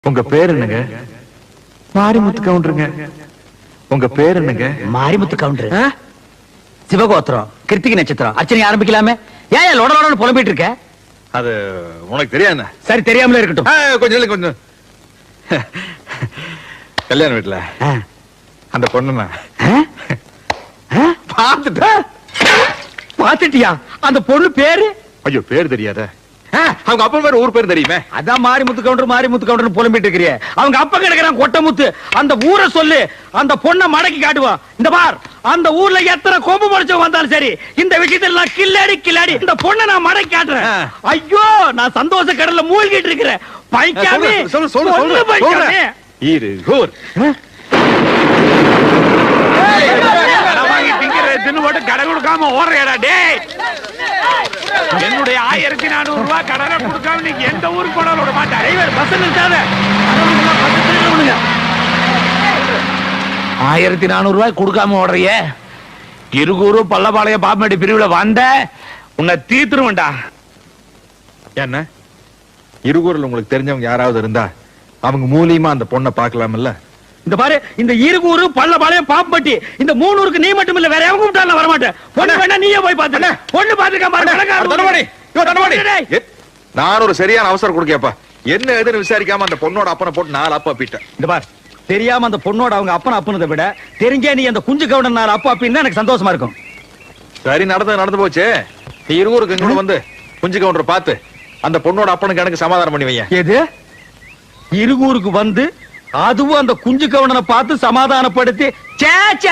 உங்க பேர் என்னங்க? மாரிமுத்து கவுண்டருங்க. உங்க பேர் என்னங்க? மாரிமுத்து கவுண்டர். சிவகோத்திரம், கிருத்திகை நட்சத்திரம். அர்ச்சனை ஆரம்பிக்கலாமே. ஏன் லோட புலம்பிட்டு இருக்க? அது உனக்கு தெரியாது. சரி, தெரியாமலே இருக்கட்டும். கொஞ்சம் கொஞ்சம் கல்யாண வீட்டுல அந்த பொண்ணு பாத்துட்டியா? அந்த பொண்ணு பேரு? ஐயோ, பேர் தெரியாத? அவங்க அப்பா பேர், ஊர் பேர் தெரியுமே. அதான் மாரிமுத்து கவுண்டர் புலம்பிட்டு இருக்கிறிய. அவங்க அப்பா கிடக்குறான் கொட்டமுத்து. அந்த ஊரை சொல்லு, அந்த பொண்ணை மடக்கி காட்டுவான். இந்த பார், அந்த ஊர்ல எத்தனை கொம்பு முடிச்சவங்க வந்தாலும் சரி, இந்த விஷயத்துல நான் கில்லாடி இந்த பொண்ணை நான் மடக்கி காட்டுறேன். ஐயோ, நான் சந்தோஷ கடல்ல மூழ்கிட்டு இருக்கிறேன். பைக்காமே சொல்லு. கடை கொடுக்காம ஓடுறா டே. என்னுடைய 1400 ரூபாய் கடனை கொடுக்காம நீங்க எந்த ஊருக்கு போனாலும் விட மாட்டேன். 1400 ரூபாய் கொடுக்காம ஓடுறிய. இருகூரு பல்லபாளைய பாப்பமேடு பிரிவுல வந்த உன்னை தீத்துருவேண்டா. என்ன இருகூர்ல உங்களுக்கு தெரிஞ்சவங்க யாராவது இருந்தா அவங்க மூலியமா அந்த பொண்ணை பார்க்கலாம்ல? இந்த பாரு, இந்த இருகூரு பல்லபாளையம் பாப்பட்டி இந்த 3 ஊருக்கு நீ மட்டும் இல்ல, வேற எவங்க கூப்பிட்டாலும் வர மாட்டேன். பொண்ணு வேணா நீயே போய் பாத்து. பொண்ணு பாத்துக்க பாரு. நான் ஒரு சரியான அவசரம் கொடுக்கப்பா. என்ன எதுன்னு விசாரிக்காம அந்த பொண்ணோட அப்பனை போட்டு 4 அப்பா பீட்டேன். இந்த பார், தெரியாம அந்த பொண்ணோட அவங்க அப்பனை அப்புனதை விட தெரிஞ்சே நீ அந்த குஞ்சு கவுடன் 4 அப்பா அப்படின்னு எனக்கு சந்தோஷமா இருக்கும். சரி, நடந்து போச்சு. இருகூருக்கு இங்க வந்து குஞ்சு கவுண்டர் பார்த்து அந்த பொண்ணோட அப்பனுக்கு எனக்கு சமாதானம் பண்ணி வைய. எது? இருகூருக்கு வந்து அதுவும் அந்த குஞ்சு கவுண்டனை பார்த்து சமாதானப்படுத்தி? சேச்சே,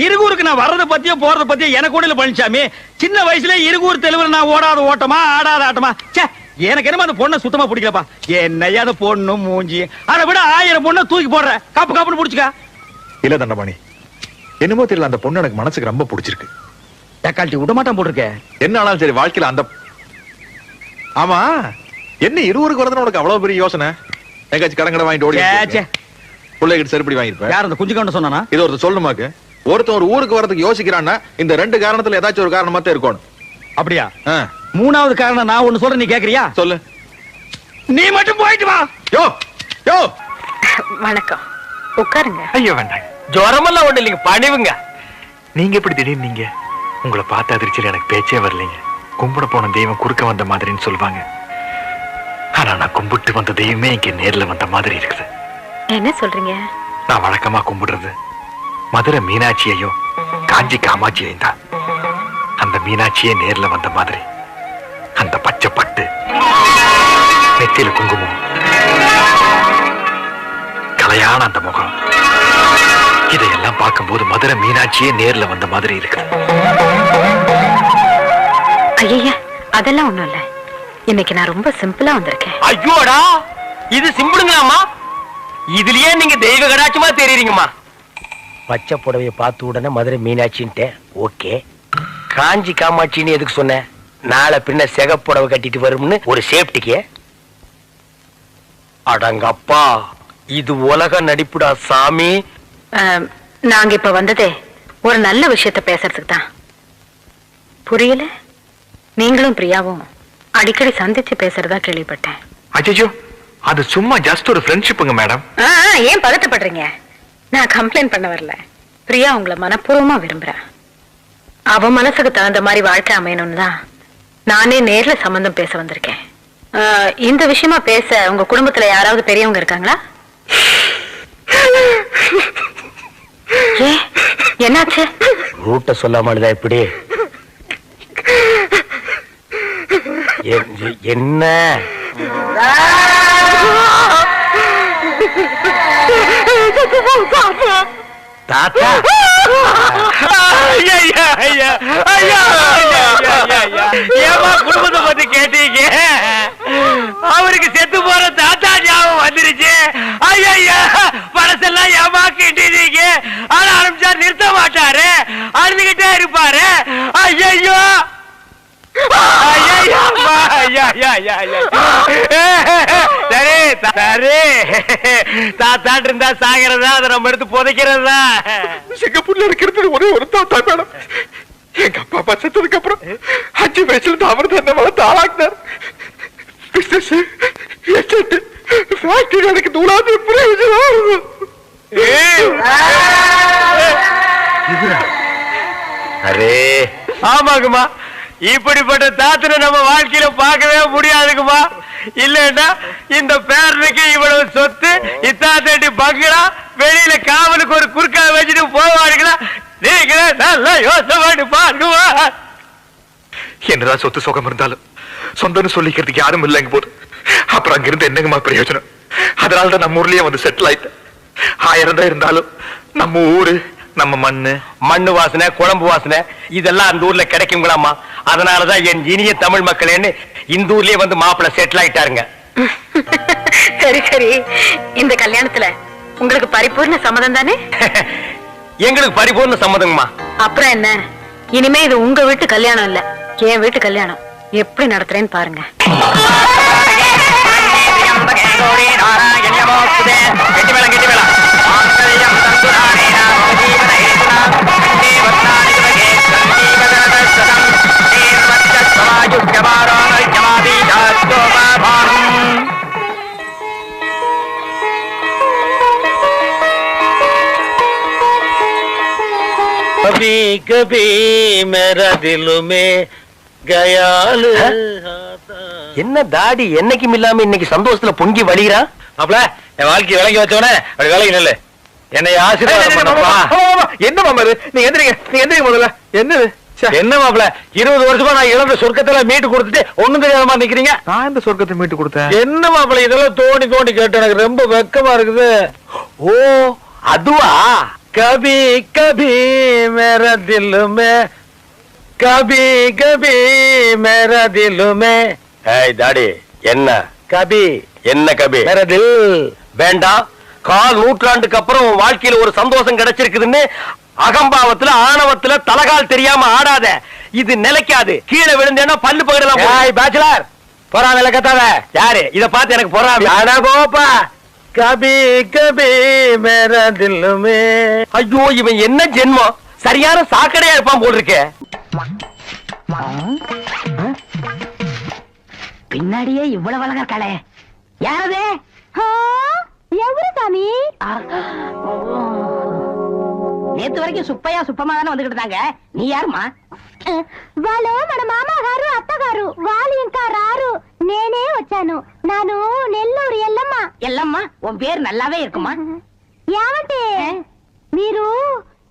இருகூருக்கு நான் வர்றத பத்தியோ போறத பத்தியோ எனக்கு கூட இல்ல பழனிசாமி. சின்ன வயசுல இருகூர் தெலுங்குல நான் ஓடாத ஓட்டமா ஆடாத ஆட்டமா. சே, எனக்கு என்னமா அந்த பொண்ணை சுத்தமா பிடிக்கலப்பா. என்னையா அந்த பொண்ணு மூஞ்சி, அதை விட 1000 பொண்ணை தூக்கி போடுற. காப்புன்னு புடிச்சுக்க. இல்ல தண்டபாணி, என்னமோ தெரியல, அந்த பொண்ணு எனக்கு மனசுக்கு ரொம்ப பிடிச்சிருக்கு. தக்காளி விட மாட்டான் போட்டிருக்க. என்ன ஆனாலும் சரி, வாழ்க்கையில அந்த ஆமா என்ன இருவருக்கு வரதுன்னு உனக்கு அவ்வளவு பெரிய யோசனை? எங்காச்சும் கடங்கடை வாங்கிட்டு ஓடி பிள்ளைகிட்ட செருப்படி வாங்கிருப்பேன். யார் அந்த குஞ்சு கவுண்டர் சொன்னானா? இது ஒருத்தர் சொல்லுமாக்கு. ஒருத்தன் ஒரு ஊருக்கு வரதுக்கு யோசிக்கிறான்னா இந்த 2 காரணத்துல ஏதாச்சும் ஒரு காரணமா தான் இருக்கணும். அப்படியா? 3வது காரணம் நான் ஒண்ணு சொல்றேன், நீ கேக்குறியா? சொல்லு. நீ மட்டும் போயிட்டு வா. யோ யோ. வணக்கம், உட்காருங்க. ஐயோ வேண்டாம், ஜுரமெல்லாம் ஒண்ணு இல்லைங்க, பணிவுங்க. நீங்க எப்படி திடீர்னு நீங்க? உங்களை பார்த்த அதிர்ச்சியில் எனக்கு பேச்சே வரலைங்க. கும்பிட போன தெய்வம் குறுக்க வந்த மாதிரின்னு சொல்லுவாங்க. ஆனா நான் கும்பிட்டு வந்த தெய்வமே இங்க நேர்ல வந்த மாதிரி இருக்குது. என்ன சொல்றீங்க? நான் வழக்கமா கும்பிடுறது மதுரை மீனாட்சியையும் காஞ்சி காமாட்சியையும் தான். அந்த மீனாட்சியே நேர்ல வந்த மாதிரி அந்த பச்சை பட்டு, நெத்தியில குங்குமம், கலையான அந்த முகம், இதையெல்லாம் பார்க்கும்போது மதுரை மீனாட்சியே நேர்ல வந்த மாதிரி இருக்கு. ஐயா, அதெல்லாம் ஒண்ணும் இல்ல. இன்னைக்கு நான் ரொம்ப சிம்பிளா வந்திருக்கேன். ஐயோடா, இது சிம்பிளுங்களாமா? இதுலயே நீங்க தெய்வ கடாட்சமா தெரியுறீங்கம்மா. பச்சை புடவைய பார்த்த உடனே மதுரை மீனாட்சின்ட்டேன். ஓகே, காஞ்சி காமாட்சின்னு எதுக்கு சொன்ன? நாளை பின்ன சிகப்புடவை கட்டிட்டு வரும்னு ஒரு சேஃப்டிக்கு. அடங்கப்பா, இது உலக நடிப்புடா சாமி. நாங்க இப்ப வந்ததே ஒரு நல்ல விஷயத்த பேசுறதுக்கு தான். புரியல? நீங்களும் பிரியாவும் அடிக்கடி சந்திச்சு பேசுறதா கேள்விப்பட்டேன். அச்சோ, அது சும்மா ஜஸ்ட் ஒரு ஃப்ரெண்ட்ஷிப்புங்க மேடம். ஏன் பதட்டப்படுறீங்க? நான் கம்ப்ளைண்ட் பண்ண வரல. பிரியா உங்களை மனப்பூர்வமா விரும்புறா. அவ மனசுக்கு தகுந்த மாதிரி வாழ்க்கை அமையணும்னு தான் நானே நேர்ல சம்பந்தம் பேச வந்திருக்கேன். இந்த விஷயமா பேச உங்க குடும்பத்துல யாராவது பெரியவங்க இருக்காங்களா? என்னாச்சு? ரூட்ட சொல்லாமலுதான் இப்படி என்ன? தாத்தா, ஏமா குடும்பத்தை பத்தி கேட்டீங்க? அவருக்கு செத்து போற தாத்தா ஞாபகம் வந்துருச்சு. ஐயா, பழசெல்லாம் ஏமா கேட்டீங்க? ஆனா ஆரம்பிச்சா நிறுத்த மாட்டாரு, அழுதுகிட்டே இருப்பாரு. ஐயோ தாத்தாட்டு இருந்தா சாகிறதா, அதை நம்ம எடுத்து புதைக்கிறதா? சிங்கப்பூர்ல இருக்கிறது ஒரே ஒரு தாத்தா மேடம். எங்க அப்பா அப்பா செத்ததுக்கு அப்புறம் 5 வயசுல அவர் தான் வளர்த்து ஆளாக்குனார். ஃபேக்டரி எனக்கு தூளாது பிரயோஜனம். அரே ஆமாங்கம்மா, இப்படிப்பட்ட தாத்தனை நம்ம வாழ்க்கையில பார்க்கவே முடியாதுங்கம்மா. இல்லன்னா இந்த பேரனுக்கு இவ்வளவு சொத்து, இத்தாத்தி பங்களா, வெளியில காவலுக்கு ஒரு குறுக்கா வச்சுட்டு போவாருங்களா? நீங்களே நல்லா யோசனை பண்ணி பாருங்கம்மா. என்னதான் சொத்து சுகம் இருந்தாலும் சொந்தம்னு சொல்லிக்கிறதுக்கு யாரும் இல்லைங்க போது அப்புறம் அங்கிருந்து என்னங்கம்மா பிரயோஜனம்? அதனாலதான் நம்ம ஊர்லயே வந்து செட்டில் ஆயிட்டேன். 1000 தான் இருந்தாலும் நம்ம ஊரு, நம்ம மண்ணு வாசனை, குழம்பு வாசனை இதெல்லாம் அந்த ஊர்ல கிடைக்குங்களாமா. அதனாலதான் என் இனிய தமிழ் மக்களேன்னு இந்த ஊர்லயே வந்து மாப்பிள்ள செட்டில் ஆயிட்டாருங்க. சரி சரி, இந்த கல்யாணத்துல உங்களுக்கு பரிபூர்ண சம்மதம் தானே? எங்களுக்கு பரிபூர்ண சம்மதங்கம்மா. அப்புறம் என்ன, இனிமே இது உங்க வீட்டு கல்யாணம் இல்ல, என் வீட்டு கல்யாணம். எப்படி நடத்துறேன்னு பாருங்க. कभी कभी मेरा दिल में गयाल என்ன தாடி என்னைக்கும் இல்லாம இன்னைக்கு சந்தோஷத்துல பொங்கி வழிகிறா? அப்பல என் வாழ்க்கை விளங்கி வச்சவனே அப்படி விலகி நில்லு. என்னை ஆசீர்வாதம் பண்ணப்பா. என்ன மாமா இது? நீங்க எந்திரிங்க முதல்ல. என்னது என்ன மாப்பிள, 20 வருஷமா நான் இழந்த சொர்க்கத்துல மீட்டு கொடுத்துட்டு ஒண்ணும் தெரியாதமா நிக்கிறீங்க. நான் இந்த சொர்க்கத்தை மீட்டு கொடுத்தேன். என்ன மாப்பிள இதெல்லாம் தோண்டி தோண்டி கேட்டு எனக்கு ரொம்ப வெக்கமா இருக்குது. ஓ அதுவா? कभी कभी मेरा दिल में, कभी कभी मेरा दिल में. ஏய் தாடி என்ன कभी என்ன கபி? मेरा दिल. வேண்டாம். 1/4 நூற்றாண்டுக்கு அப்புறம் உன் வாழ்க்கையில ஒரு சந்தோஷம் கிடைச்சிருக்குதுன்னு அகம்பாவத்துல ஆணவத்துல தலகால் தெரியாம ஆடாத. இது நிலைக்காது. கீழே விழுந்தேன்னா பல்லு பகடலாம். ஏய் பேச்சுலர், பொறாம கத்தாத. யாரு இத பார்த்து எனக்கு பொறாம? கோப்பா. कभी कभी मेरा दिल में. ஐயோ இவன் என்ன ஜென்மம், சரியான சாக்கடையா இருப்பான் போல் இருக்கே. பின்னாடியே இவ்வளவு அழகா இருக்காளே, யாரது? எவரு சாமி? நேத்து வரைக்கும் சுப்பையா சுப்பமா தானே வந்துகிட்டு இருந்தாங்க, நீ யாருமா? వాళ్ళు మన మామగారు అత్తగారు, వాళ్ళు ఇంకా రారు, నేనే వచ్చాను. నాను నెల్లూరు ఎల్లమ్మ. ఎల్లమ్మా, உன் பேர் நல்லாவே இருக்குமா? ఏమంటే మీరు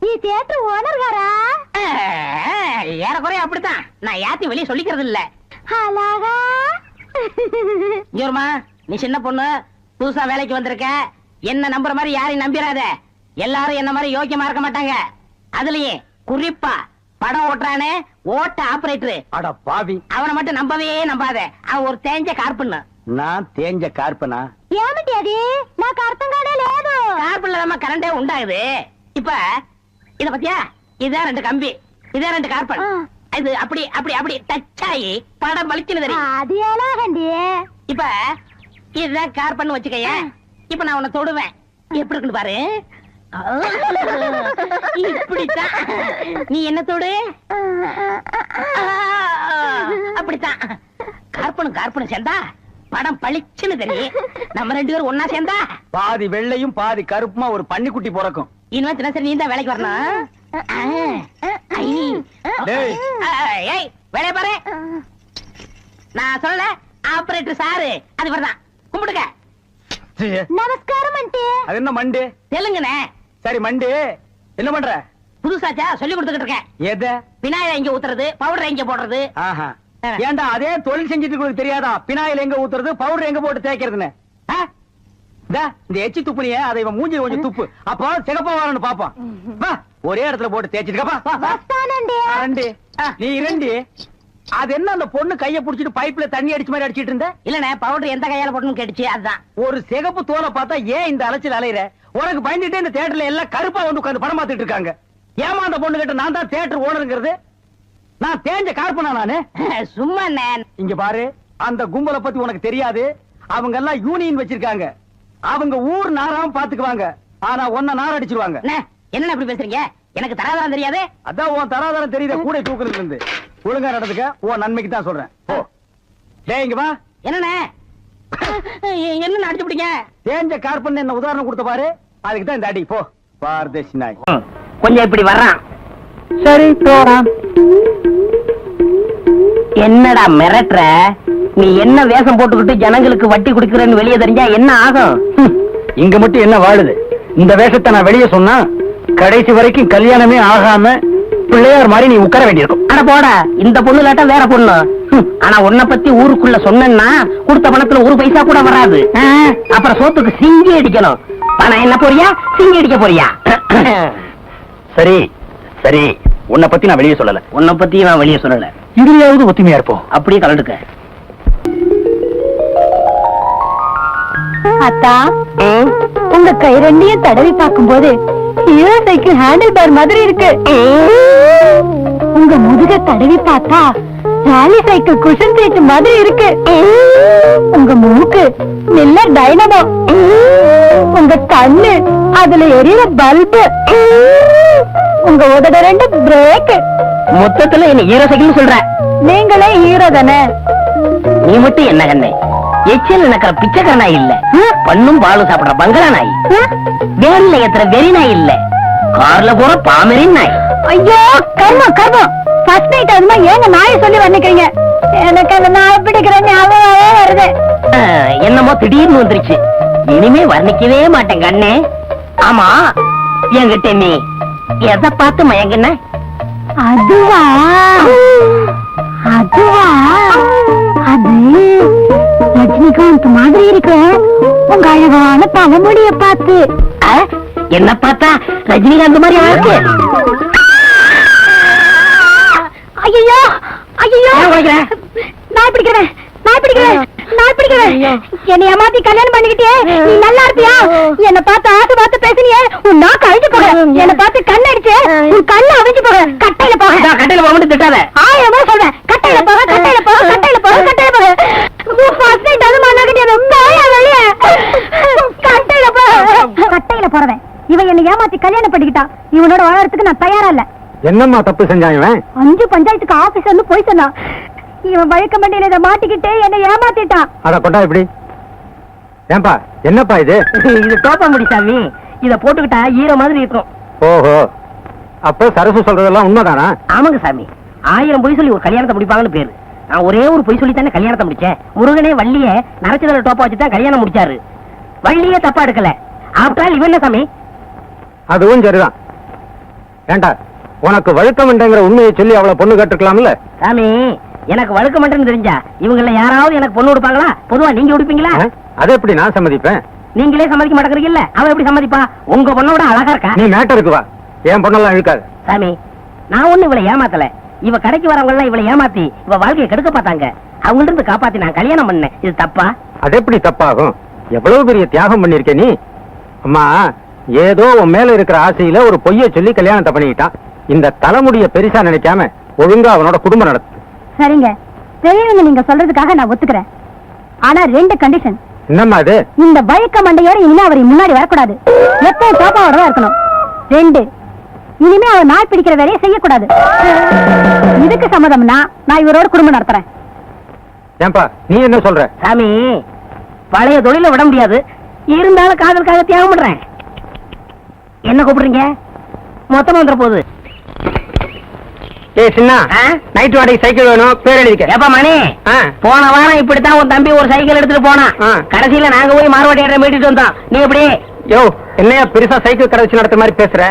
ఈ థియేటర్ ఓనర్ గారా? ஏறக்குறைய அப்படித்தான். நான் யாத்தி வெளியே சொல்லிக்கிறது இல்ல. అలాగా? ஜோர்மா, நீ சின்ன பொண்ணு, புதுசா வேலைக்கு வந்திருக்க. என்ன நம்புற மாதிரி யாரையும் நம்பிராத. எல்லாரும் என்ன மாதிரி யோக்கியமா இருக்க மாட்டாங்க. அதுலயே குறிப்பா படம் ஓட்டுறானே ஓட்ட ஆபரேட்டர், அட பாவி, அவனை மட்டும் நம்பவே நம்பாத. அவன் ஒரு தேஞ்ச கார்பண்ணு. நான் தேஞ்ச கார்பனா? ఏమిటి అది? నాకు అర్థం కానే లేదు. கார்பன்ல தான் கரண்டே உண்டாகுது. இப்ப இத பத்தியா, இதான் 2 கம்பி, இதான் 2 கார்பன். இது அப்படி அப்படி அப்படி டச் ஆகி படம் பளிச்சுன்னு தெரியும். అది ఎలాగండి? இப்ப இதுதான் கார்பன் வச்சுக்கைய. இப்ப நான் உன்னை தொடுவேன், எப்படி இருக்குன்னு பாரு. இப்படித்தான். நீ என்ன தொடு, அப்படித்தான். கார்பனும் கார்பனும் சேர்ந்தா படம் பளிச்சுன்னு தெரியும். நம்ம 2 பேரும் ஒன்னா சேர்ந்தா பாதி வெள்ளையும் பாதி கருப்புமா ஒரு பன்னிக்குட்டி பிறக்கும். இனிமே தினசரி நீ தான் வேலைக்கு வரணும். ஏய் வேலைய பாரு. நான் சொல்ல ஆபரேட்டர் சாரு அது வரதான். கும்பிடுங்க. நமஸ்காரம் అంటే. அது என்ன மண்டு? தெலுங்குனே. சரி மண்டு, என்ன பண்ற? புதுசாச்சா சொல்லி கொடுத்துக்கிட்டு இருக்கேன். எத? விநாயகர் எங்க ஊத்துறது, பவுடர் எங்க போடுறது. ஆஹா, ஏண்டா அதே தொழில் செஞ்சுட்டு உங்களுக்கு தெரியாதா? பினாயில் எங்க ஊத்துறது, பவுடர் எங்க போட்டு தேய்க்கிறதுன்னு? இந்த எச்சி துப்புனிய அதை இவன் மூஞ்சி கொஞ்சம் துப்பு, அப்போ சிகப்பா வரணும் பாப்பான். வா, ஒரே இடத்துல போட்டு தேய்ச்சிட்டு நீ 2. அது என்ன அந்த பொண்ணு கைய புடிச்சிட்டு பைப்ல தண்ணி அடிச்ச மாதிரி அடிச்சிட்டு இருந்த? இல்லனே, பவுடர் எந்த கையால போடணும்னு கேட்டுச்சு, அதுதான். ஒரு சிகப்பு தோலை பார்த்தா ஏன் இந்த அலைச்சல் அலையிற? உனக்கு பயந்துட்டே இந்த தியேட்டர்ல எல்லாம் கருப்பா வந்து உட்கார்ந்து படம் பார்த்துட்டு இருக்காங்க. ஏமா அந்த பொண்ணு கிட்ட நான் தான் தியேட்டர் ஓனருங்கிறது? நான் தேஞ்ச கார்பனா நானு? சும்மா இங்க பாரு, அந்த கும்பலை பத்தி உனக்கு தெரியாது. அவங்க எல்லாம் யூனியன் வச்சிருக்காங்க. அவங்க ஊர் நாராம பாத்துக்குவாங்க. ஆனா ஒன்ன நார் அடிச்சிருவாங்க. என்ன அப்படி பேசுறீங்க? எனக்கு தராதரம் தெரியாது. அதான் உன் தராதரம் தெரியுத கூட தூக்குறதுல இருந்து. ஒழுங்கா நடந்துக்க, உன் நன்மைக்கு தான் சொல்றேன். ஓ டேய் இங்க வா. என்னண்ணே? என்ன அடிச்சு பிடிங்க? தேஞ்ச கார்பன் என்ன உதாரணம் கொடுத்த பாரு, அதுக்கு தான் இந்த அடி. போ பார்தேசி நாய். கொஞ்சம் இப்படி வர்றான். சரி போறான். என்னடா மிரட்டுற? நீ என்ன வேஷம் போட்டுக்கிட்டு ஜனங்களுக்கு வட்டி குடுக்கறன்னு வெளியே தெரிஞ்சா என்ன ஆகும்? இங்க மட்டும் என்ன வாழுது? இந்த வேஷத்தை நான் வெளியே சொன்னா கடைசி வரைக்கும் கல்யாணமே ஆகாம பிள்ளையார் மாதிரி நீ உட்கார வேண்டியிருக்கும். அட போடா, இந்த பொண்ணு இல்லாட்டா வேற பொண்ணு. ஆனா உன்னை பத்தி ஊருக்குள்ள சொன்னா கொடுத்த பணத்துல ஒரு பைசா கூட வராது. அப்புறம் சோத்துக்கு சிங்கி அடிக்கணும். பணம் என்ன போறியா, சிங்கி அடிக்க போறியா? சரி சரி, உன்னை பத்தி நான் வெளியே சொல்லல. உன்னை பத்தி நான் வெளியே சொல்லல. இதுலயாவது ஒத்துமையா இருப்போம். அப்படியே கலந்துக்க. அத்தா, உங்க கை ரெண்டையும் தடவி பார்க்கும்போது ஹீரோ சைக்கிள் ஹேண்டில் பார் மாதிரி இருக்கு. உங்க முதுக தடவி பார்த்தா ராலி சைக்கிள் குஷன் சீட் மாதிரி இருக்கு. உங்க மூக்கு நல்ல டைனமோ. உங்க கண்ணு அதுல எரியற பல்பு. உங்க உதட ரெண்டு பிரேக். மொத்தத்துல என்ன ஹீரோ சைக்கிள் சொல்ற? நீங்களே ஹீரோ தானே? நீ மட்டும் என்ன கண்ணே, எச்சில் நடக்கிற பிச்சைக்கார நாய் இல்ல, பண்ணும் பாலும் சாப்பிடுற பங்களா நாய், வேன்ல ஏத்துற வெறி நாய் இல்ல, கார்ல போற பாமரின் நாய். ஐயோ கர்மம் கர்மம். ஃபர்ஸ்ட் நைட் அதுமா ஏங்க நாயை சொல்லி வர்ணிக்கிறீங்க? எனக்கு அந்த நாய் பிடிக்கிற ஞாபகமே வருது. என்னமோ திடீர்னு வந்துருச்சு. இனிமே வர்ணிக்கவே மாட்டேன் கண்ணே. ஆமா, என்கிட்ட நீ எதை பார்த்து மயங்குன? அதுவா அதுவா அது ரஜினிகாந்த் மாதிரி இருக்கு உங்க அழகான தலைமுடிய பார்த்து. என்ன பார்த்தா ரஜினிகாந்த் மாதிரி இருக்கு? ஐயோ ஐயோ, நாய் பிடிக்கிறேன் நாய் பிடிக்கிறேன் நாய் பிடிக்கிறேன். என்னை ஏமாத்தி கல்யாணம் பண்ணிக்கிட்டே நீ நல்லா இருப்பியா? என்ன பார்த்து ஆசை பார்த்து பேசினியே, உன் நாக்கு அழிஞ்சு போக. என்ன பார்த்து கண் அடிச்சு உன் கண்ணு அழிஞ்சு போக. கட்டையில போக. கட்டையில போக மட்டும் திட்டாத. 1000 முறை சொல்றேன். கட்டையில போக கட்டையில போக கட்டையில போக கட்டையில போக. ஃபர்ஸ்ட் நைட் அது மண்ணா கிட்டே போயா வெளிய. கட்டையில போக. கட்டையில போறவன் இவன் என்ன ஏமாத்தி கல்யாணம் பண்ணிக்கிட்டா. இவனோட வாழறதுக்கு நான் தயாரா இல்ல. என்னம்மா தப்பு செஞ்சான் இவன்? 5 பஞ்சாயத்துக்கு ஆபீஸ் வந்து போய் சொன்னான். இவன் வழக்க மண்டியில இதை மாட்டிக்கிட்டு என்ன ஏமாத்திட்டான். அட கொண்டா இப்படி. ஏன்பா என்னப்பா இது? இது டோப்பா முடி சாமி. இத போட்டுக்கிட்டா ஹீரோ மாதிரி இருக்கும். ஓஹோ, அப்ப சரசு சொல்றதெல்லாம் உண்மைதானா? ஆமாங்க சாமி, 1000 பொய் சொல்லி ஒரு கல்யாணத்தை முடிப்பாங்கன்னு பேரு. நான் ஒரே ஒரு பொய் சொல்லி தானே கல்யாணத்தை முடிச்சேன். முருகனே வள்ளிய நரச்சதல டோப்பா வச்சு தான் கல்யாணம் முடிச்சாரு. வள்ளியே தப்பா எடுக்கல. ஆப்டால் இவன் என்ன சாமி? அதுவும் சரிதான். ஏண்டா உனக்கு வழுக்கமண்டங்கிற உண்மையை சொல்லி அவளை பொண்ணு கேட்டுக்கலாம்ல? சாமி, எனக்கு வழுக்க மாட்டேன்னு தெரிஞ்சா இவங்கள யாராவது எனக்கு பொண்ணு கொடுப்பாங்களா? பொதுவா நீங்க கொடுப்பீங்களா? அதை எப்படி நான் சம்மதிப்பேன்? நீங்களே சம்மதிக்க மாட்டேங்கிறீங்கல்ல, அவ எப்படி சம்மதிப்பா? உங்க பொண்ணோட அழகா இருக்கா. நீ மேட்டருக்கு வா, என் பொண்ணெல்லாம் இழுக்காது. சாமி, நான் ஒண்ணு இவளை ஏமாத்தல. இவ கடைக்கு வரவங்க எல்லாம் இவளை ஏமாத்தி இவ வாழ்க்கையை கெடுக்க பார்த்தாங்க. அவங்கள்ட்ட இருந்து காப்பாத்தி நான் கல்யாணம் பண்ணேன். இது தப்பா? அது எப்படி தப்பாகும்? எவ்வளவு பெரிய தியாகம் பண்ணிருக்க நீ. அம்மா, ஏதோ உன் மேல இருக்கிற ஆசையில ஒரு பொய்ய சொல்லி கல்யாணத்தை பண்ணிக்கிட்டான். இந்த தலைமுடிய பெருசா நினைக்காம ஒழுங்கா அவனோட குடும்பம் நடத்து. சரிங்க, பெரியவங்க நீங்க சொல்றதுக்காக நான் ஒத்துக்கிறேன். ஆனா 2 கண்டிஷன். என்னம்மா அது? இந்த வழுக்க மண்டையோட இனிமே அவர் முன்னாடி வரக்கூடாது. எப்பவும் டோப்பாவோட தான் இருக்கணும். 2, இனிமே அவர் நாய் பிடிக்கிற வேலையை செய்யக்கூடாது. இதுக்கு சம்மதம்னா நான் இவரோட குடும்பம் நடத்துறேன். ஏன்பா நீ என்ன சொல்ற? சாமி, பழைய தொழில விட முடியாது. இருந்தாலும் காதலுக்காக தியாகம் பண்றேன். என்ன கூப்பிடுறீங்க? மொத்தமா வந்துற போகுது. ஏய் சின்ன, நைட் வாடகை சைக்கிள் வேணும், பேர் எழுதிக்க. ஏப்பா மணி, போன வாரம் இப்படித்தான் உன் தம்பி ஒரு சைக்கிள் எடுத்துட்டு போனான். கடைசியில நாங்க போய் மார்வாடி இடம் மீட்டிட்டு வந்தோம். நீ எப்படி? யோ, என்னையா பெருசா சைக்கிள் கடை வச்சு நடத்துற மாதிரி பேசுற?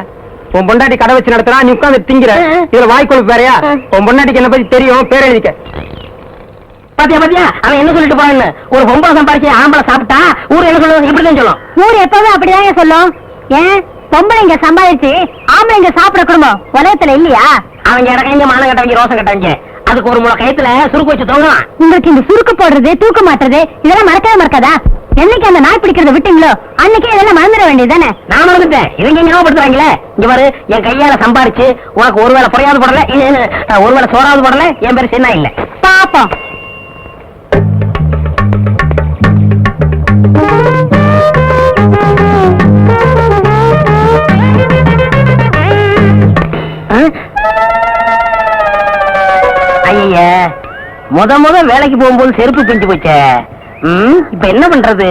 உன் பொண்டாட்டி கடை வச்சு நடத்துறா, நீ உட்காந்து திங்கிற. இதுல வாய்க்கொழுப்பு வேறையா? உன் பொண்டாட்டிக்கு என்ன பத்தி தெரியும், பேர் எழுதிக்க. பாத்தியா பாத்தியா, அவன் என்ன சொல்லிட்டு போறான்னு. ஒரு பொம்பளை சம்பாதிச்சு ஆம்பளை சாப்பிட்டா ஊர் என்ன சொல்லுவாங்க? இப்படிதான் சொல்லும். ஊர் எப்பவும் அப்படிதான் சொல்லும். ஏன் பொம்பளைங்க சம்பாதிச்சு ஆம்பளைங்க சாப்பிட குடும்பம் உலகத்துல இல்லையா? அவங்க இடக்கங்க மானம் கட்டவங்க ரோசம் கட்டவங்க. அதுக்கு ஒரு முளை கயத்துல சுருக்கு வச்சு தோங்கலாம். உங்களுக்கு இந்த சுருக்கு போடுறது, தூக்க மாட்டுறது இதெல்லாம் மறக்கவே மறக்காதா? என்னைக்கு அந்த நாய் பிடிக்கிறத விட்டீங்களோ அன்னைக்கே இதெல்லாம் மறந்துட வேண்டியதுதானே? நான் மறந்துட்டேன். இவங்க ஞாபகப்படுத்துறாங்களே. இங்க பாரு, என் கையால சம்பாரிச்சு உனக்கு ஒருவேளை புறையாவது போடல, ஒருவேளை சோறாவது போடல. என் பேரு சின்ன இல்ல. பாப்போம். ஐய, முத வேலைக்கு போகும்போது செருப்பு பிஞ்சு போச்சே. இப்ப என்ன பண்றது?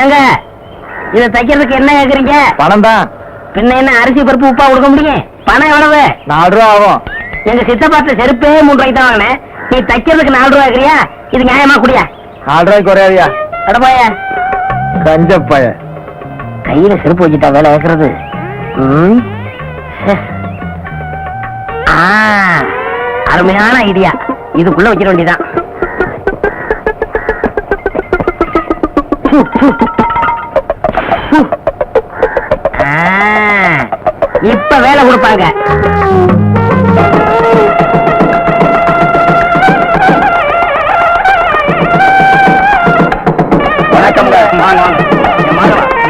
ஏங்க இத தைக்கிறதுக்கு என்ன கேக்குறீங்க? பணம் தான். பின்ன என்ன அரிசி பருப்பு உப்பா கொடுக்க முடியும்? பணம் எவ்வளவு? 4 ரூபா ஆகும். எங்க சித்தப்பாட்ட செருப்பே 3 ரூபாய்க்கு தான் வாங்கினேன். நீ தைக்கிறதுக்கு 4 ரூபா கேக்குறியா? இது நியாயமா குடியா? 4 ரூபாய்க்கு குறையாதியா? அடப்பாய கஞ்சப்பாய. கையில செருப்பு வச்சுட்டா வேலை கேக்குறது. அருமையான ஐடியா. இதுக்குள்ள வச்சிட வேண்டியதான். இப்ப வேலை கொடுப்பாங்க. வணக்கம்ங்க. வாங்க வாங்க.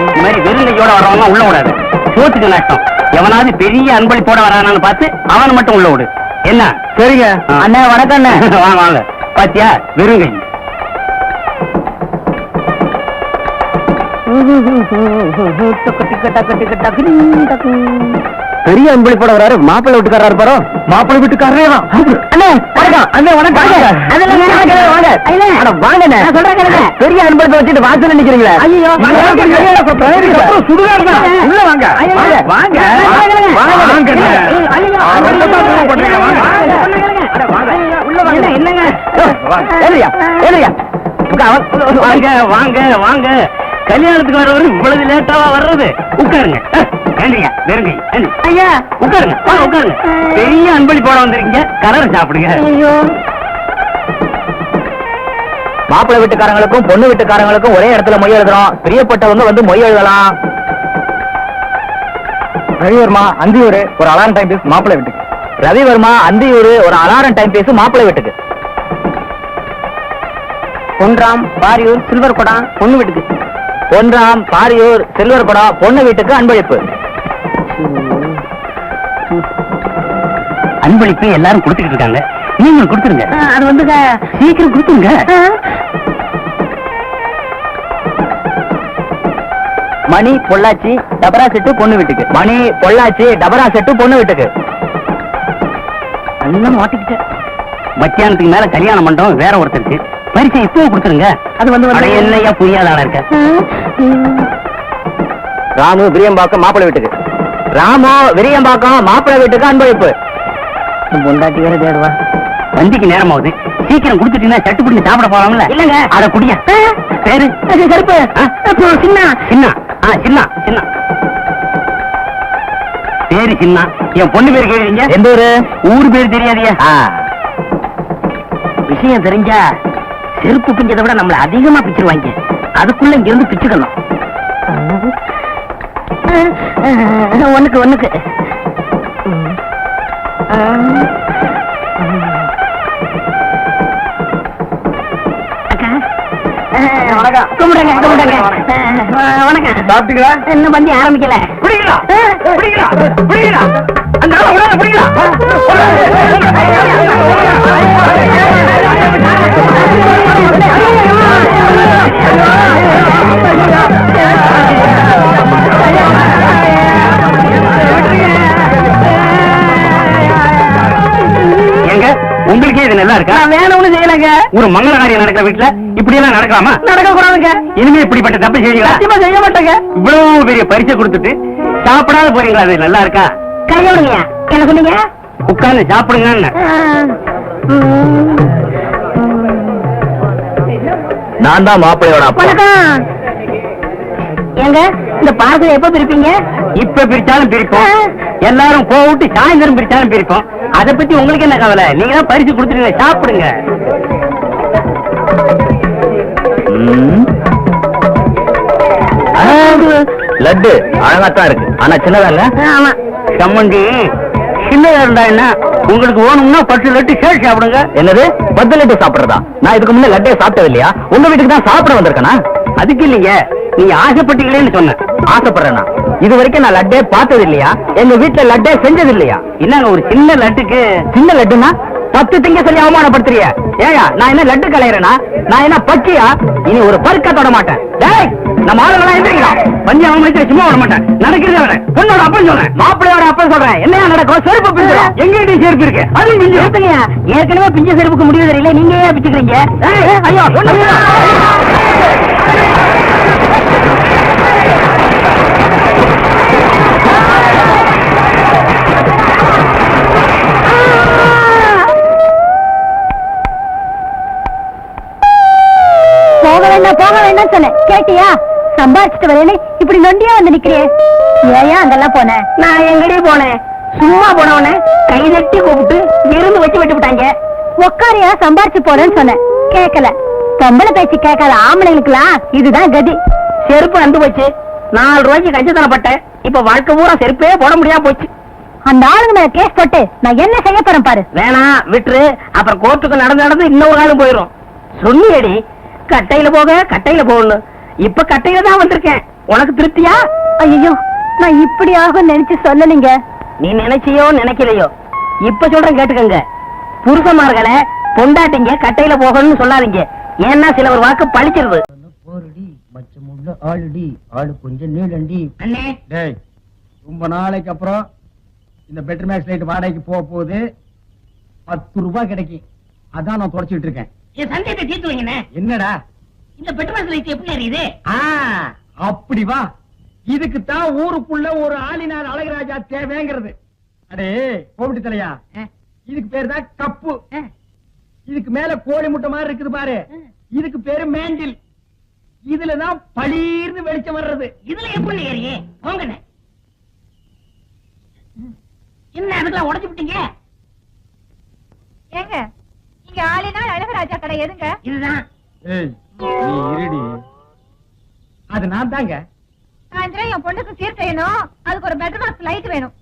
இந்த மாதிரி வெறுங்கையோட வரவங்க உள்ள விடாது. சோத்துக்கு நஷ்டம். எவனாவது பெரிய அன்பளிப்போட வரானான்னு பார்த்து அவனை மட்டும் உள்ள விடு. என்ன? சரிங்க. அண்ணா வணக்கம் அண்ணா. வாங்க வாங்க. பாத்தியா வெறுங்கை. பெரிய அன்பளிப்போட வராரு. மாப்பிள்ளை வீட்டுக்காரர் பாரு. மாப்பிள்ளை வீட்டுக்காரரே தான். அண்ணே வணக்கம். அண்ணே வணக்கம். பெரிய அன்பளிப்பை வச்சுட்டு வாசல் நிக்கிறீங்களா? ஐயோ சுடுகாடு தான். உள்ள வாங்க. வாங்க என்னங்க வாங்க வாங்க வாங்க. கல்யாணத்துக்கு வரவரு இவ்வளவு லேட்டாவா வர்றது? உட்காருங்க. ஏண்டிங்க வெறுங்கை. ஐயா உட்காருங்க. உட்காருங்க. பெரிய அன்பளிப்போட வந்திருக்கீங்க. கலர் சாப்பிடுங்க. ஐயோ மாப்பிள்ளை வீட்டுக்காரங்களுக்கும் பொண்ணு வீட்டுக்காரங்களுக்கும் ஒரே இடத்துல மொய் எழுதுறோம். பிரியப்பட்டவங்க வந்து மொய் எழுதலாம். ரவிவர்மா அந்தியூர் ஒரு அலாரம் டைம் பீஸ் மாப்பிள்ளை வீட்டுக்கு. ரவிவர்மா அந்தியூர் ஒரு அலாரம் டைம் பீஸ் மாப்பிள்ளை வீட்டுக்கு. பொன்ராம் பாரியூர் சில்வர் குடம் பொண்ணு வீட்டுக்கு. பொன்ராம் பாரியூர் சில்வர் குடம் பொண்ணு வீட்டுக்கு அன்பளிப்பு. அன்பளிப்பு எல்லாரும் கொடுத்துக்கிட்டு இருக்காங்க. நீங்க கொடுத்துருங்க. அது வந்துங்க சீக்கிரம் கொடுத்துருங்க. மணி பொள்ளாச்சி டபரா செட்டு பொண்ணு வீட்டுக்கு. மணி பொள்ளாச்சி டபரா செட்டு பொண்ணு வீட்டுக்கு. எல்லாம் மாட்டிக்கிட்டேன். மத்தியானத்துக்கு மேல கல்யாண மண்டபம் வேற ஒருத்தருக்கு. பரிசை இப்போ கொடுத்துருங்க. அது வந்து என்னையா புரியாத ஆளா இருக்க? ராமு விரியம்பாக்கம் மாப்பிள்ளை வீட்டுக்கு. ராமு விரியம்பாக்கம் மாப்பிள்ளை வீட்டுக்கு அன்பளிப்பு. பொண்டாட்டி வேற தேடுவா. வண்டிக்கு நேரம் ஆகுது. சீக்கிரம் கொடுத்துட்டீங்கன்னா சட்டு பிடிச்சி சாப்பிட போறாங்கல்ல. இல்லங்க அத குடியா. பேரு கருப்பு சின்ன சின்ன. சின்ன சின்ன பேரு சின்ன. என் பொண்ணு பேரு கேளுங்க. எந்த ஊரு? ஊரு பேரு தெரியாதியா? விஷயம் தெரிஞ்சா செருப்பு பிஞ்சதை விட நம்மள அதிகமா பிச்சிருவாங்க. அதுக்குள்ள இங்க இருந்து பிச்சுக்கணும். ஒண்ணுக்கு வணக்கம். கும்பிடுங்க வணக்கம். சாப்பிட்டீங்களா? இன்னும் பந்தி ஆரம்பிக்கல. எங்க உங்களுக்கே இது நல்லா இருக்கா? வேற ஒண்ணும் செய்யலங்க. ஒரு மங்கள காரியம் நடக்கிற வீட்டுல இப்படி எல்லாம் நடக்கலாமா? நடக்க கூடாதுங்க. இனிமே இப்படிப்பட்ட தப்பு செய்வீங்களா? சத்தியமா செய்ய மாட்டேங்க. இவ்வளவு பெரிய பரிசை கொடுத்துட்டு சாப்பிடாத போறீங்களா? அது நல்லா இருக்கா? கையோடுங்க. என்ன சொன்னீங்க? உட்கார்ந்து சாப்பிடுங்க. நான் தான் மாப்பிள்ளையோட அப்பா. வணக்கம். ஏங்க இந்த பார்சல் எப்ப பிரிப்பீங்க? இப்ப பிரிச்சாலும் பிரிப்போம். எல்லாரும் போட்டு சாயந்தரம் பிரிச்சாலும் பிரிப்போம். அத பத்தி உங்களுக்கு என்ன கவலை? நீங்க தான் பரிசு கொடுத்துருங்க. சாப்பிடுங்க. லட்டு அழகாத்தான் இருக்கு. ஆனா சின்னதா இல்ல. ஆமா. சம்மந்தி சின்னதா இருந்தா என்ன? உங்களுக்கு வேணும்னா 10 லட்டு சேர்த்து சாப்பிடுங்க. என்னது 10 லட்டு சாப்பிடுறதா? நான் இதுக்கு முன்ன லட்டே சாப்பிட்டது இல்லையா? உங்க வீட்டுக்கு தான் சாப்பிட வந்திருக்கேனா? அதுக்கு இல்லைங்க, நீங்க ஆசைப்பட்டீங்களேன்னு சொன்னேன். ஆசைப்படுறேனா? இது வரைக்கும் நான் லட்டே பார்த்தது இல்லையா? எங்க வீட்டுல லட்டே செஞ்சது இல்லையா? என்னங்க ஒரு சின்ன லட்டுக்கு? சின்ன லட்டுனா 10 திங்க சொல்லி அவமானப்படுத்துறிய? ஏயா நான் என்ன லட்டு கலையறேனா? நான் என்ன பச்சியா? இனி ஒரு பருக்க தொட மாட்டேன். டேய் நம்ம ஆளுங்களா எந்திரிக்கலாம். பஞ்சி அவமானத்தை சும்மா விட மாட்டேன். நடக்கிறத விட பொண்ணோட அப்பன் சொல்றேன், மாப்பிள்ளையோட அப்பன் சொல்றேன். என்னையா நடக்கும்? செருப்பு பிஞ்சிடும். எங்க செருப்பு இருக்கு? அது பிஞ்சு எடுத்துங்க. ஏற்கனவே பிஞ்ச செருப்புக்கு முடிவு தெரியல, நீங்க ஏன் பிச்சுக்கிறீங்க? ஐயோ போக வேண்டாம் சொன்னேன், கேட்டியா? சம்பாதிச்சுட்டு வரேன்னு இப்படி நொண்டியா வந்து நிக்கிறியே, ஏன் அங்கெல்லாம் போன? நான் எங்கடி போனேன்? சும்மா போனவனே கை தட்டி கூப்பிட்டு விருந்து வச்சு விட்டு விட்டாங்க. உக்காரியா சம்பாரிச்சு போறேன்னு சொன்னேன், கேட்கல. பொம்பளை பேச்சு கேட்காத ஆம்பளைங்களுக்குலாம் இதுதான் கதி. செருப்பு அந்து போச்சு. 4 ரூபாய்க்கு கஞ்சத்தனப்பட்டேன். இப்ப வாழ்க்கை பூரா செருப்பே போட முடியாம போச்சு. அந்த ஆளுங்க மேல கேஸ் போட்டு நான் என்ன செய்ய போறேன் பாரு. வேணாம் விட்டுரு. அப்புறம் கோர்ட்டுக்கு நடந்து இன்னொரு காலம் போயிரும். சொன்னியடி கட்டையில போக கட்டையில போகணும். இப்ப கட்டையில தான் வந்திருக்கேன். உனக்கு திருப்தியா? ஐயோ, நான் இப்படி ஆகும் நினைச்சு சொல்லலீங்க. நீ நினைச்சியோ நினைக்கலையோ, இப்ப சொல்றேன் கேட்டுக்கங்க. புருஷமார்களை பொண்டாட்டிங்க கட்டையில போகணும்னு சொல்லாதீங்க. ஏன்னா சில ஒரு வாக்கு பழிச்சிருது. போரடி மச்சமுள்ள ஆளுடி, ஆளு கொஞ்சம் நீளண்டி. அண்ணே டேய், ரொம்ப நாளைக்கு அப்புறம் இந்த பெட்டர் மேக்ஸ் லைட் வாடகைக்கு போக போகுது. 10 ரூபாய் கிடைக்கும். அதான் நான் தொடச்சிட்டு இருக்கேன். என் சந்தேகத்தை தீர்த்து வைங்கண்ணே. என்னடா இந்த பெட்ரோல் லைட் எப்படி அறியுது? அப்படி வா. இதுக்கு தான் ஊருக்குள்ள ஒரு ஆளினார் அழகராஜா தேவைங்கிறது. அடே கோவிட்டு தலையா, இதுக்கு பேரு தான் கப்பு. இதுக்கு மேல கோழி முட்டை மாதிரி இருக்குது பாரு, இதுக்கு பேரு மேண்டில். இதுலதான் பளீர்னு வெளிச்சம் வர்றது. இதுல எப்படி ஏறியே? போங்கண்ணே. என்ன அதுக்கெல்லாம் உடைச்சு விட்டீங்க? ஏங்க, இங்க ஆளினால் அழகராஜா கடை எதுங்க? இதுதான். ஏய், நீ இருடி. அது நான் தாங்க. சாயந்தரம் என் பொண்ணுக்கு சீர் செய்யணும், அதுக்கு ஒரு பெட்டர் பாக்ஸ் லைட் வேணும்.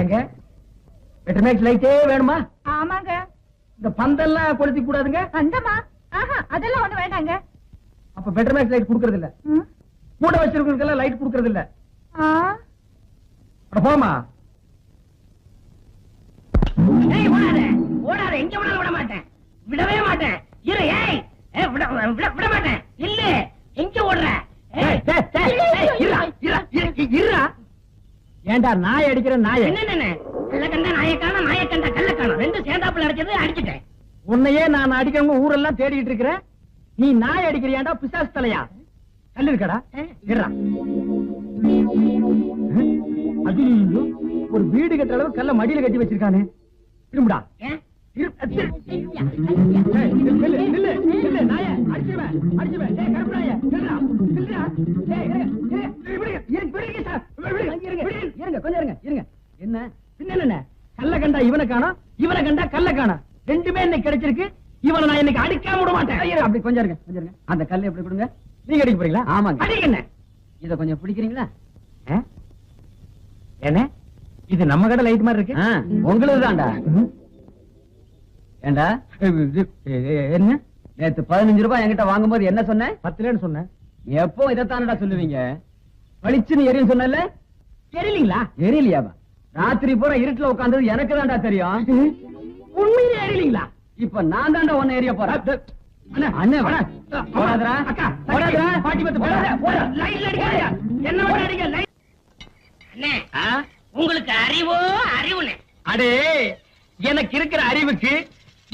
ஏங்க, பெட்டர் மேக்ஸ் லைட்டே வேணுமா? ஆமாங்க. இந்த பந்தெல்லாம் கொளுத்தி கூடாதுங்க. அந்தமா அதெல்லாம் ஒண்ணு வேண்டாங்க. அப்ப பெட்டர் மேக்ஸ் லைட் குடுக்கறது இல்ல. கூட வச்சிருக்கிறதுக்கெல்லாம் லைட் குடுக்கறது இல்ல. போமா. ஏய் ஓடாத, ஓடாத. எங்க விட விட மாட்டேன், விடவே மாட்டேன். இரு. ஏய் விட மாட்டேன். இல்ல எங்க ஓடுற? ஏண்டா நாய் அடிக்கிற நாய? என்ன கல்ல கண்டா நாயக்கான, நாயக்கண்டா கல்ல காணும். ரெண்டு சேர்ந்தாப்புல அடிச்சது அடிச்சிட்டேன். உன்னையே நான் அடிக்கிறவங்க ஊரெல்லாம் தேடிட்டு இருக்கிறேன். நீ நாய் அடிக்கிறியாண்டா பிசாசு தலையா? கல்லு இருக்கடா, இருடா. ஐயோ, ஒரு வீடு கட்டுற அளவு கல்ல மடியில கட்டி வச்சிருக்கானே. திரும்புடா. என்ன பின்ன கல்ல கண்டா இவனை காணோம், இவனை கண்டா கல்ல காணோம். ரெண்டுமே இன்னைக்கு கிடைச்சிருக்கு. இவனை நான் இன்னைக்கு அடிக்காம விட மாட்டேன். அப்படி கொஞ்சம் இருங்க, கொஞ்சம் இருங்க. அந்த கல்லை எப்படி கொடுங்க. நீங்க அடிக்க போறீங்களா? ஆமாங்க. அடிக்கண்ணே. இத கொஞ்சம் பிடிக்கிறீங்களா? என்ன இது நம்ம கடை லைட் மாதிரி இருக்கு? உங்களுக்கு தான்டா. ஏண்டா என்ன நேத்து 15 ரூபாய் என்கிட்ட வாங்கும்போது என்ன சொன்ன? 10 சொன்னேன். எப்போ இதைத்தானடா சொல்லுவீங்க? பளிச்சுன்னு எரியும் சொன்னல, எரியலீங்களா? எரியலையாவா? ராத்திரி பூரா இருட்டுல உட்கார்ந்தது எனக்கு தான்டா தெரியும். உண்மையிலே எரியலீங்களா? இப்ப நான் தான்டா ஒன்னு எரிய போறேன். அண்ணே போடாதடா, அக்கா போடாதடா, பாட்டி பத்து போடாத, போடா. லைட்ல அடிக்காதயா, என்ன வந்து அடிக்க. லைட் அண்ணே, உங்களுக்கு அறிவோ அறிவுனே. அடே, எனக்கு இருக்கிற அறிவுக்கு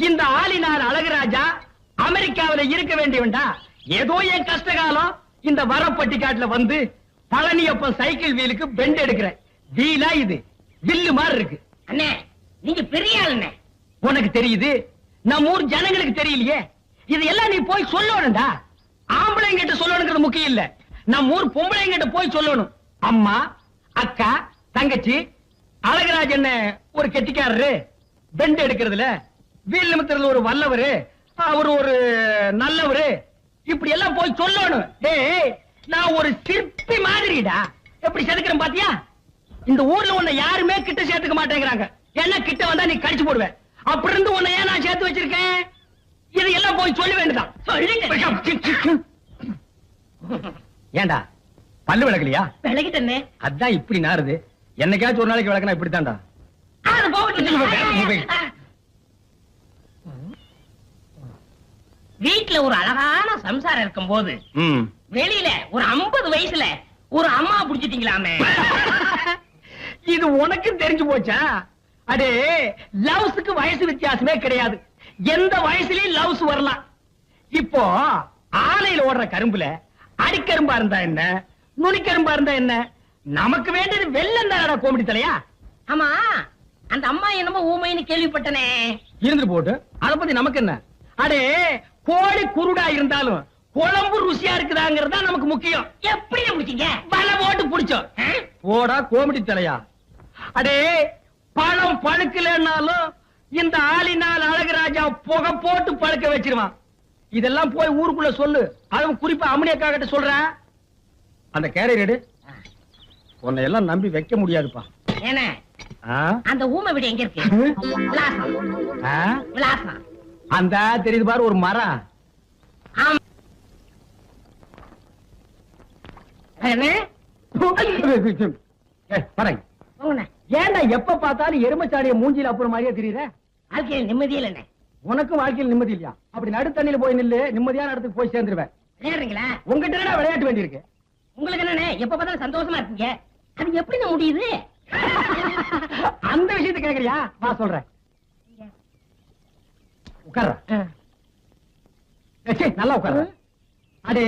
இந்த ஆளினார் அழகராஜா அமெரிக்காவில இருக்க வேண்டியவன்டா. ஏதோ என் கஷ்ட காலம் இந்த வரப்பட்டிக்காட்டுல வந்து பழனியப்ப சைக்கிள் வீலுக்கு பெண்ட் எடுக்கிறேன். வீலா இது வில்லு மாதிரி இருக்கு. அண்ணே நீங்க பெரிய ஆளுண்ணே. உனக்கு தெரியுது, நம்ம ஊர் ஜனங்களுக்கு தெரியலையே. இது எல்லாம் நீ போய் சொல்லணும்டா. ஆம்பளைங்கிட்ட சொல்லணுங்கிறது முக்கியம் இல்ல, நம்ம ஊர் பொம்பளைங்கிட்ட போய் சொல்லணும். அம்மா, அக்கா, தங்கச்சி, அழகராஜ் என்ன ஒரு கெட்டிக்காரரு, பெண்ட் எடுக்கிறதுல வீல் நிமித்தத்துல ஒரு வல்லவரு, அவர் ஒரு நல்லவரு, இப்படி எல்லாம் போய் சொல்லணும். டேய், நான் ஒரு சிற்பி மாதிரிடா. எப்படி செதுக்கிறேன் பாத்தியா? இந்த ஊர்ல உன்னை யாருமே கிட்ட சேர்த்துக்க மாட்டேங்கிறாங்க. ஏன்னா கிட்ட வந்தா நீ கடிச்சு போடுவேன். அப்படி இருந்து உன்னை ஏன் நான் சேர்த்து வச்சிருக்கேன்? இது எல்லாம் போய் சொல்ல வேண்டியதான். ஏண்டா பல்லு விளக்கலையா? விளக்கிட்டே. அதான் இப்படி நாறுது. என்னைக்காச்சும் ஒரு நாளைக்கு விளக்கனா இப்படித்தான்டா. வீட்டுல ஒரு அழகான சம்சாரம் இருக்கும் போது வெளியில ஒரு 50 வயசுல ஒரு அம்மா புடிச்சிட்டீங்களாமே. இது உனக்கு தெரிஞ்சு போச்சா? அடே, லவ்ஸுக்கு வயசு வித்தியாசமே கிடையாது. எந்த வயசுலயும் லவ்ஸ் வரலாம். இப்போ ஆலையில ஓடுற கரும்புல அடிக்கரும்பா இருந்தா என்ன, நுனிக்கரும்பா இருந்தா என்ன? நமக்கு வேண்டியது வெள்ளம் தானடா கோமடி தலையா. ஆமா, அந்த அம்மா என்னமோ ஊமைன்னு கேள்விப்பட்டனே. இருந்து போட்டு அத பத்தி நமக்கு என்ன? அடே, கோழி குருடா இருந்தாலும் குழம்பு ருசியா இருக்குதாங்கிறது தான் நமக்கு முக்கியம். எப்படி முடிச்சீங்க? வலை போட்டு புடிச்சோம். போடா கோமடி தலையா. அடே, பழம் பழுக்கலன்னாலும் இந்த ஆளினால் அழகுராஜா புகை போட்டு பழுக்க வச்சிருவான். இதெல்லாம் போய் ஊருக்குள்ள சொல்லு. அதுவும் குறிப்பா அம்மனியக்கா கிட்ட சொல்றேன். அந்த கேரியர் எடு. உன்னை எல்லாம் நம்பி வைக்க முடியாதுப்பா. என்ன அந்த ஊமை வீடு எங்க இருக்கு? விலாசம். விலாசம் அந்த தெரியுது பாரு ஒரு மரம். ஏன்டா எப்ப பார்த்தாலும் எருமச்சாடிய மூஞ்சில அப்புறம் மாதிரியே தெரியுற? வாழ்க்கையில் நிம்மதியில் என்ன? உனக்கும் வாழ்க்கையில் நிம்மதி இல்லையா? அப்படி நடுத்தண்ணில போய் நில்லு, நிம்மதியான இடத்துக்கு போய் சேர்ந்துருவேன். விளையாடுறீங்களா? உங்ககிட்ட என்ன விளையாட்டு வேண்டியிருக்கு? உங்களுக்கு என்னன்னு எப்ப பார்த்தாலும் சந்தோஷமா இருக்கீங்க. அது எப்படி முடியுது? அந்த விஷயத்தை கேக்குறியா? வா சொல்றேன். உட்கார்ற. நல்லா உட்கார்ற. அடே,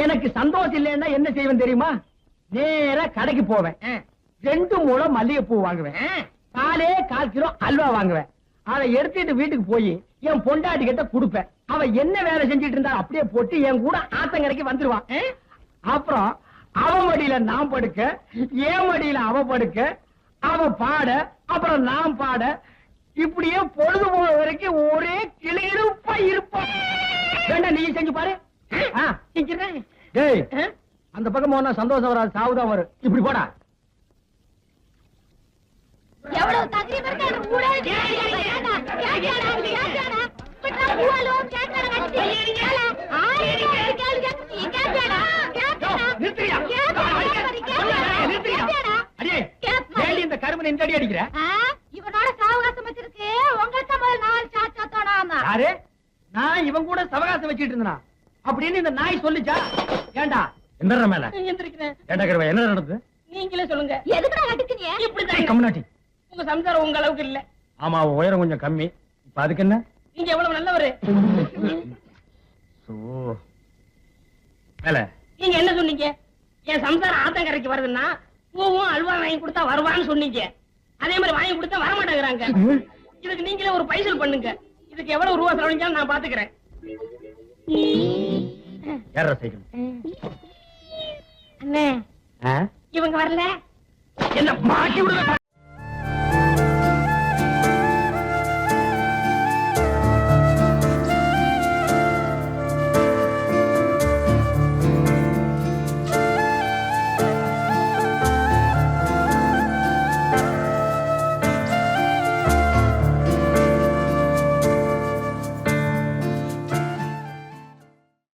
எனக்கு சந்தோஷம் இல்லைன்னா என்ன செய்வேன் தெரியுமா? நேரா கடைக்கு போவேன். 2 முழம் மல்லிகைப்பூ வாங்குவேன். 4 கிலோ அல்வா வாங்குவேன். அதை எடுத்துட்டு வீட்டுக்கு போய் என் பொண்டாட்டி கிட்ட கொடுப்பேன். அவ என்ன வேலை செஞ்சிட்டு இருந்தா அப்படியே போட்டு என் கூட ஆத்தங்கரைக்கு வந்துருவான். அப்புறம் அவ மடியில நான் படுக்க, என் மடியில அவ படுக்க, அவ பாட, அப்புறம் நான் பாட, இப்படியே பொழுது போன வரைக்கும் ஒரே கிளியிருப்பா இருப்பான். வேண்டாம், நீ செஞ்சு பாரு. டேய், அந்த பக்கம் போனா சந்தோஷம் வராது, சாவுதான் வரும். இப்படி போடா. எவ்வளவு தகரீம் இருக்கு அந்த ஊரே. இந்த கருமனை இந்த அடி அடிக்கிற? இவனோட சாவகாசம் வச்சிருக்கு. உங்கள்கிட்ட முதல் 4 சாச்சாத்தோட. யாரு? நான் இவன் கூட சவகாசம் வச்சிட்டு இருந்தா அப்படின்னு இந்த நாய் சொல்லிச்சா? ஏண்டா என்ன மேல ஏண்டா கருவா, என்ன நடந்தது? நீங்களே சொல்லுங்க. எதுக்குடா கட்டுக்குங்க? இப்படிதான் கம்னாட்டி. உங்க சம்சாரம் உங்க அளவுக்கு இல்ல. ஆமா, உயரம் கொஞ்சம் கம்மி. இப்ப அதுக்கு என்ன? நீங்க எவ்வளவு நல்லவரு. நீங்க என்ன சொன்னீங்க? என் சம்சாரம் ஆத்தங்கரைக்கு வருதுன்னா பூவும் அல்வா வாங்கி கொடுத்தா வருவான்னு சொன்னீங்க. அதே மாதிரி வாங்கி கொடுத்தா வரமாட்டேங்கிறாங்க. இதுக்கு நீங்களே ஒரு பைசல் பண்ணுங்க. இதுக்கு எவ்வளவு ரூபா செலவழிஞ்சாலும் நான் பாத்துக்கிறேன். அண்ணே, இவங்க வரல. என்ன மாட்டி விடுற?